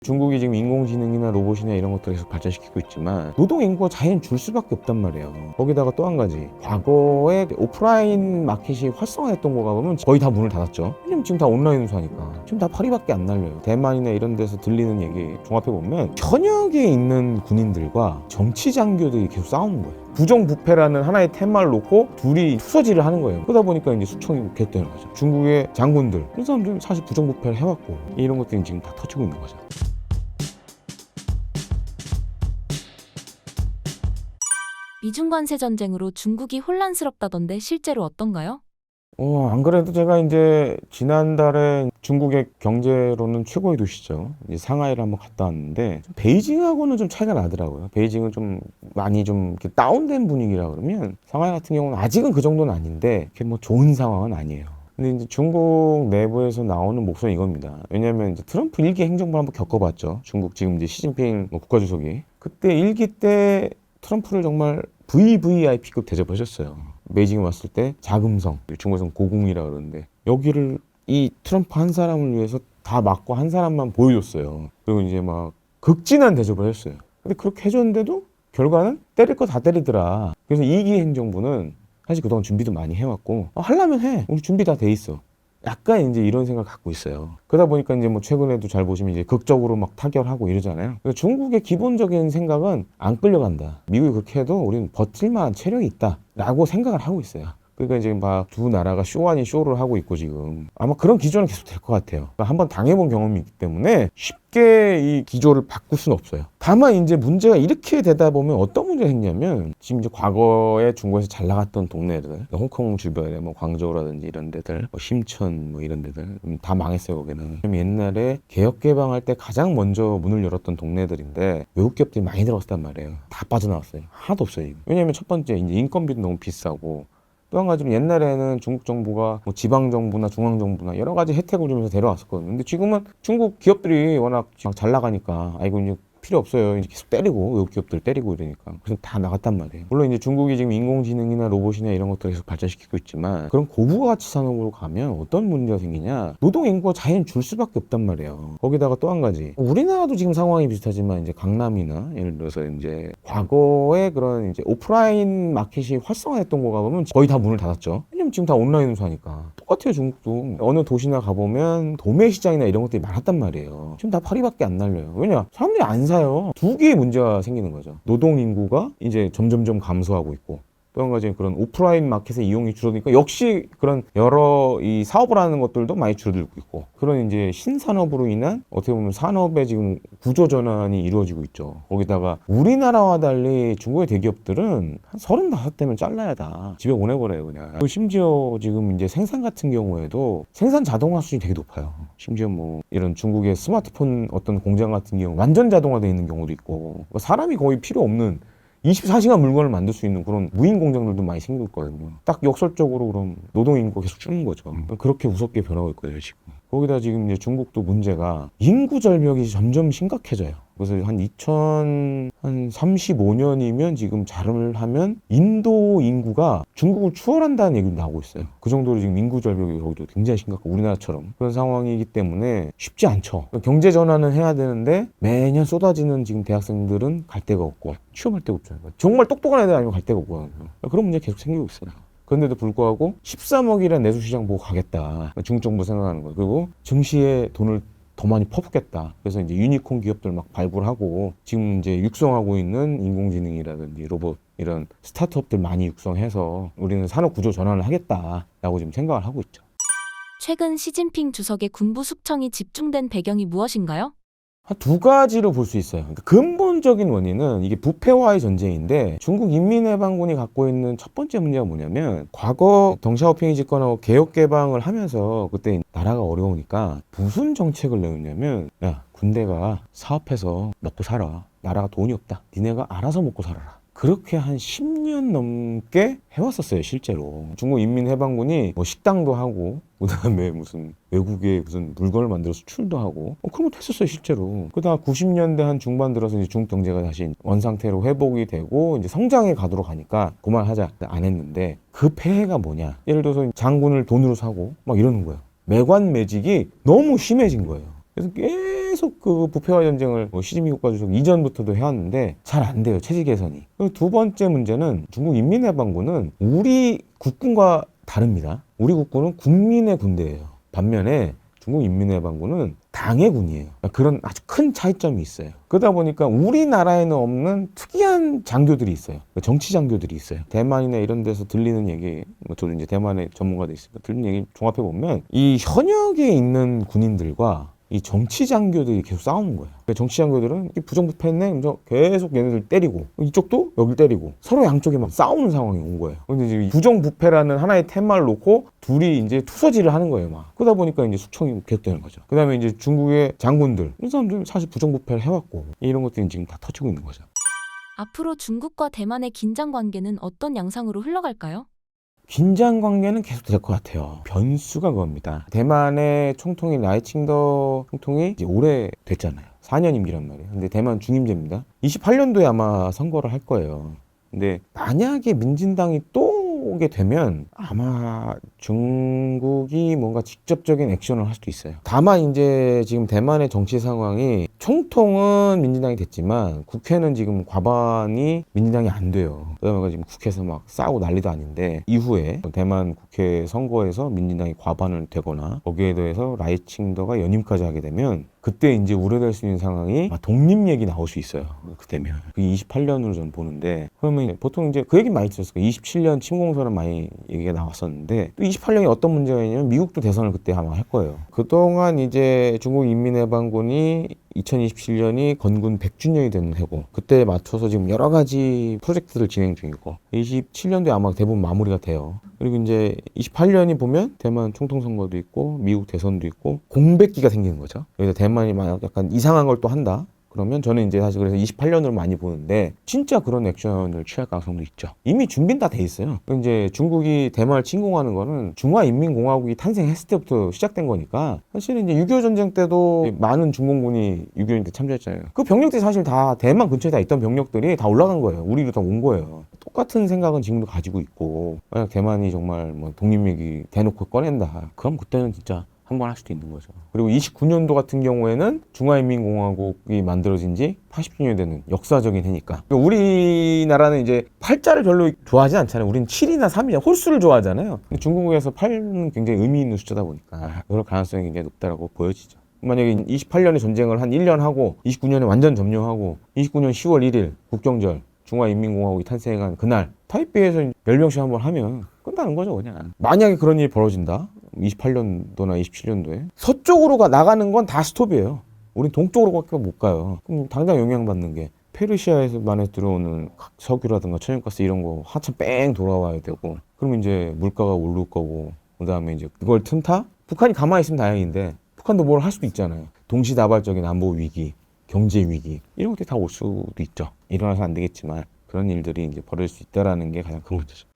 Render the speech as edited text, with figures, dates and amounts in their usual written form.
중국이 지금 인공지능이나 로봇이나 이런 것들을 계속 발전시키고 있지만 노동 인구가 자연 줄 수밖에 없단 말이에요. 거기다가 또 한 가지, 과거에 오프라인 마켓이 활성화했던 거가 보면 거의 다 문을 닫았죠. 왜냐면 지금 다 온라인으로 사니까. 지금 다 파리밖에 안 날려요. 대만이나 이런 데서 들리는 얘기 종합해보면 현역에 있는 군인들과 정치 장교들이 계속 싸우는 거예요. 부정부패라는 하나의 테마를 놓고 둘이 투서지를 하는 거예요. 그러다 보니까 이제 수청이 개되는 거죠. 중국의 장군들, 이 사람들은 사실 부정부패를 해왔고 이런 것들이 지금 다 터지고 있는 거죠. 미중 관세 전쟁으로 중국이 혼란스럽다던데 실제로 어떤가요? 안 그래도 제가 이제 지난달에 중국의 경제로는 최고의 도시죠. 이제 상하이를 한번 갔다 왔는데 베이징하고는 좀 차이가 나더라고요. 베이징은 좀 많이 좀 이렇게 다운된 분위기라 그러면 상하이 같은 경우는 아직은 그 정도는 아닌데 이렇게 뭐 좋은 상황은 아니에요. 근데 이제 중국 내부에서 나오는 목소리는 이겁니다. 왜냐하면 이제 트럼프 1기 행정부를 한번 겪어봤죠. 중국 지금 이제 시진핑 국가주석이 그때 1기 때 트럼프를 정말 VVIP급 대접하셨어요. 베이징에 왔을 때 자금성, 중국에서는 고궁이라 그러는데 여기를 이 트럼프 한 사람을 위해서 다 막고 한 사람만 보여줬어요. 그리고 이제 막 극진한 대접을 했어요. 근데 그렇게 해줬는데도 결과는 때릴 거 다 때리더라. 그래서 2기 행정부는 사실 그동안 준비도 많이 해왔고 하려면 해. 우리 준비 다 돼 있어. 약간 이제 이런 생각 갖고 있어요. 그러다 보니까 이제 뭐 최근에도 잘 보시면 이제 극적으로 막 타결하고 이러잖아요. 그래서 중국의 기본적인 생각은 안 끌려간다. 미국이 그렇게 해도 우리는 버틸 만한 체력이 있다라고 생각을 하고 있어요. 그러니까 지금 막 두 나라가 쇼 아닌 쇼를 하고 있고 지금 아마 그런 기조는 계속 될 것 같아요. 그러니까 한번 당해본 경험이 있기 때문에 쉽게 이 기조를 바꿀 수는 없어요. 다만 이제 문제가 이렇게 되다 보면 어떤 문제가 생기냐면 지금 이제 과거에 중국에서 잘 나갔던 동네들, 홍콩 주변에 뭐 광저우라든지 이런 데들, 뭐 심천 뭐 이런 데들 다 망했어요. 거기는 옛날에 개혁 개방할 때 가장 먼저 문을 열었던 동네들인데 외국 기업들이 많이 들어갔단 말이에요. 다 빠져나왔어요. 하나도 없어요. 지금. 왜냐하면 첫 번째 이제 인건비도 너무 비싸고. 또 한 가지는 옛날에는 중국 정부가 뭐 지방 정부나 중앙 정부나 여러 가지 혜택을 주면서 데려왔었거든요. 근데 지금은 중국 기업들이 워낙 잘 나가니까 아이고 이제 필요 없어요. 이제 계속 때리고 외국 기업들 때리고 이러니까 그래서 다 나갔단 말이에요. 물론 이제 중국이 지금 인공지능이나 로봇이나 이런 것들을 계속 발전시키고 있지만 그런 고부가치 산업으로 가면 어떤 문제가 생기냐? 노동 인구가 자연 줄 수밖에 없단 말이에요. 거기다가 또 한 가지, 우리나라도 지금 상황이 비슷하지만 이제 강남이나 예를 들어서 이제 과거에 그런 이제 오프라인 마켓이 활성화했던 거가 보면 거의 다 문을 닫았죠. 왜냐면 지금 다 온라인으로 사니까. 똑같아요. 중국도 어느 도시나 가보면 도매 시장이나 이런 것들이 많았단 말이에요. 지금 다 파리밖에 안 날려요. 왜냐? 사람들이 안 사요. 두 개의 문제가 생기는 거죠. 노동 인구가 이제 점점점 감소하고 있고 또 한 가지 그런 오프라인 마켓의 이용이 줄어드니까 역시 그런 여러 이 사업을 하는 것들도 많이 줄어들고 있고 그런 이제 신산업으로 인한 어떻게 보면 산업의 지금 구조 전환이 이루어지고 있죠. 거기다가 우리나라와 달리 중국의 대기업들은 한 35대면 잘라야 다 집에 보내버려요 그냥. 그리고 심지어 지금 이제 생산 같은 경우에도 생산 자동화 수준이 되게 높아요. 심지어 뭐 이런 중국의 스마트폰 어떤 공장 같은 경우 완전 자동화되어 있는 경우도 있고 사람이 거의 필요 없는 24시간 물건을 만들 수 있는 그런 무인 공장들도 많이 생기고 있거든요. 딱 역설적으로 그럼 노동 인구가 계속 줄는 거죠. 그렇게 무섭게 변하고 있거든요, 지금. 거기다 지금 이제 중국도 문제가 인구 절벽이 점점 심각해져요. 그래서 한 2035년이면 지금 자름을 하면 인도 인구가 중국을 추월한다는 얘기도 나오고 있어요. 그 정도로 지금 인구 절벽이 여기도 굉장히 심각하고 우리나라처럼 그런 상황이기 때문에 쉽지 않죠. 경제 전환은 해야 되는데 매년 쏟아지는 지금 대학생들은 갈 데가 없고 취업할 데가 없죠. 정말 똑똑한 애들 아니면 갈 데가 없고 그런 문제가 계속 생기고 있어요. 그런데도 불구하고 13억이라는 내수시장 보고 가겠다. 중국 정부 생각하는 거예요. 그리고 증시에 돈을 더 많이 퍼붓겠다. 그래서 이제 유니콘 기업들 막 발굴하고 지금 이제 육성하고 있는 인공지능이라든지 로봇 이런 스타트업들 많이 육성해서 우리는 산업 구조 전환을 하겠다라고 지금 생각을 하고 있죠. 최근 시진핑 주석의 군부 숙청이 집중된 배경이 무엇인가요? 한 두 가지로 볼 수 있어요. 그러니까 근본적인 원인은 이게 부패와의 전쟁인데 중국 인민해방군이 갖고 있는 첫 번째 문제가 뭐냐면 과거 덩샤오핑이 집권하고 개혁 개방을 하면서 그때 나라가 어려우니까 무슨 정책을 내었냐면 야 군대가 사업해서 먹고 살아. 나라가 돈이 없다. 니네가 알아서 먹고 살아라. 그렇게 한 10년 넘게 해왔었어요, 실제로. 중국 인민해방군이 뭐 식당도 하고, 그 다음에 무슨 외국에 무슨 물건을 만들어 수출도 하고, 그런 것도 했었어요, 실제로. 그다음 90년대 한 중반 들어서 이제 중국 경제가 다시 원상태로 회복이 되고, 이제 성장에 가도록 하니까 그만하자 안 했는데, 그 폐해가 뭐냐. 예를 들어서 장군을 돈으로 사고, 막 이러는 거예요. 매관 매직이 너무 심해진 거예요. 그래서 계속 그 부패와 전쟁을 시진핑 국가주석 이전부터도 해왔는데 잘 안 돼요. 체제 개선이. 그리고 두 번째 문제는 중국 인민해방군은 우리 국군과 다릅니다. 우리 국군은 국민의 군대예요. 반면에 중국 인민해방군은 당의 군이에요. 그런 아주 큰 차이점이 있어요. 그러다 보니까 우리나라에는 없는 특이한 장교들이 있어요. 정치 장교들이 있어요. 대만이나 이런 데서 들리는 얘기, 저도 이제 대만의 전문가도 있으니까 들리는 얘기 종합해 보면 이 현역에 있는 군인들과 이 정치 장교들이 계속 싸우는 거예요. 정치 장교들은 부정부패했네, 그래서 계속 얘네들 때리고 이쪽도 여기 때리고 서로 양쪽에 막 싸우는 상황이 온 거예요. 근데 이제 부정부패라는 하나의 테마를 놓고 둘이 이제 투서지를 하는 거예요, 막. 그러다 보니까 이제 숙청이 계속되는 거죠. 그다음에 이제 중국의 장군들, 이 사람들 사실 부정부패를 해왔고 이런 것들이 지금 다 터지고 있는 거죠. 앞으로 중국과 대만의 긴장 관계는 어떤 양상으로 흘러갈까요? 긴장 관계는 계속 될 것 같아요. 변수가 그겁니다. 대만의 총통인 라이칭더 총통이 이제 오래 됐잖아요. 4년 임기란 말이에요. 근데 대만 중임제입니다. 28년도에 아마 선거를 할 거예요. 근데 만약에 민진당이 또 오게 되면 아마 중국이 뭔가 직접적인 액션을 할 수도 있어요. 다만 이제 지금 대만의 정치 상황이 총통은 민진당이 됐지만 국회는 지금 과반이 민진당이 안 돼요. 그러니까 지금 국회에서 막 싸우고 난리도 아닌데 이후에 대만 국회 선거에서 민진당이 과반을 되거나 거기에 대해서 라이칭더가 연임까지 하게 되면 그때 이제 우려될 수 있는 상황이 독립 얘기 나올 수 있어요. 그때면. 그게 28년으로 저는 보는데 그러면 보통 이제 그 얘기 많이 들었을 거예요. 27년 침공선언 많이 얘기가 나왔었는데 또 28년에 어떤 문제가 있냐면 미국도 대선을 그때 아마 할 거예요. 그동안 이제 중국 인민해방군이 2027년이 건군 100주년이 되는 해고 그때에 맞춰서 지금 여러 가지 프로젝트를 진행 중이고 27년도에 아마 대부분 마무리가 돼요. 그리고 이제 28년이 보면 대만 총통 선거도 있고 미국 대선도 있고 공백기가 생기는 거죠. 그래서 대만이 막 약간 이상한 걸 또 한다. 그러면 저는 이제 사실 그래서 28년으로 많이 보는데 진짜 그런 액션을 취할 가능성도 있죠. 이미 준비는 다 돼 있어요. 이제 중국이 대만을 침공하는 거는 중화인민공화국이 탄생했을 때부터 시작된 거니까 사실은 이제 6.25 전쟁 때도 많은 중공군이 6.25 전쟁 때 참전했잖아요. 그 병력들이 사실 다 대만 근처에 다 있던 병력들이 다 올라간 거예요. 우리로 다 온 거예요. 똑같은 생각은 지금도 가지고 있고 만약 대만이 정말 뭐 독립얘기 대놓고 꺼낸다. 그럼 그때는 진짜 한번 할 수도 있는 거죠. 그리고 29년도 같은 경우에는 중화인민공화국이 만들어진 지 80주년이 되는 역사적인 해니까. 우리나라는 이제 팔자를 별로 좋아하지 않잖아요. 우리는 7이나 3이나 홀수를 좋아하잖아요. 근데 중국에서 8은 굉장히 의미 있는 숫자다 보니까 그럴 가능성이 굉장히 높다라고 보여지죠. 만약에 28년에 전쟁을 한 1년 하고 29년에 완전 점령하고 29년 10월 1일 국경절 중화인민공화국이 탄생한 그날 타이베이에서 10명씩 한번 하면 끝나는 거죠 그냥. 만약에 그런 일이 벌어진다 28년도나 27년도에 서쪽으로 나가는 건 다 스톱이에요. 우린 동쪽으로밖에 못 가요. 그럼 당장 영향받는 게 페르시아에서만에 들어오는 석유라든가 천연가스 이런 거 한참 뺑 돌아와야 되고 그러면 이제 물가가 오를 거고 그 다음에 이제 그걸 틈타? 북한이 가만히 있으면 다행인데 북한도 뭘 할 수도 있잖아요. 동시다발적인 안보 위기, 경제 위기 이런 것들이 다 올 수도 있죠. 일어나서 안 되겠지만 그런 일들이 이제 벌어질 수 있다라는 게 가장 큰 문제죠.